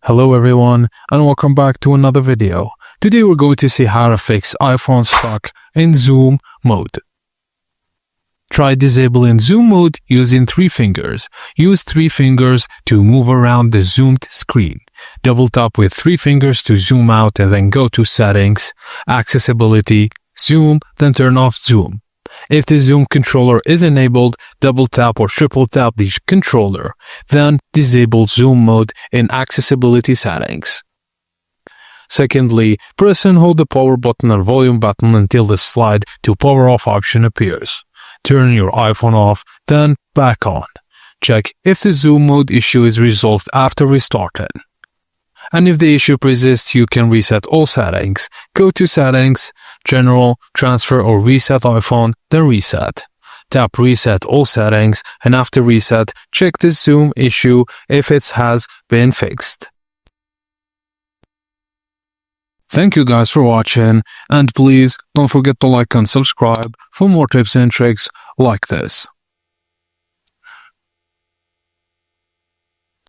Hello everyone and welcome back to another video. Today we're going to see how to fix iPhone stuck in zoom mode. Try disabling zoom mode using 3 fingers. Use 3 fingers to move around the zoomed screen. Double tap with 3 fingers to zoom out and then go to Settings, Accessibility, Zoom, then turn off Zoom. If the zoom controller is enabled, double tap or triple tap the controller, then disable zoom mode in accessibility settings. Secondly, press and hold the power button and volume button until the slide to power off option appears. Turn your iPhone off, then back on. Check if the zoom mode issue is resolved after restarting. And if the issue persists, you can reset all settings. Go to Settings, General, Transfer or Reset iPhone, then Reset. Tap Reset all settings, and after reset, check the zoom issue if it has been fixed. Thank you guys for watching, and please don't forget to like and subscribe for more tips and tricks like this.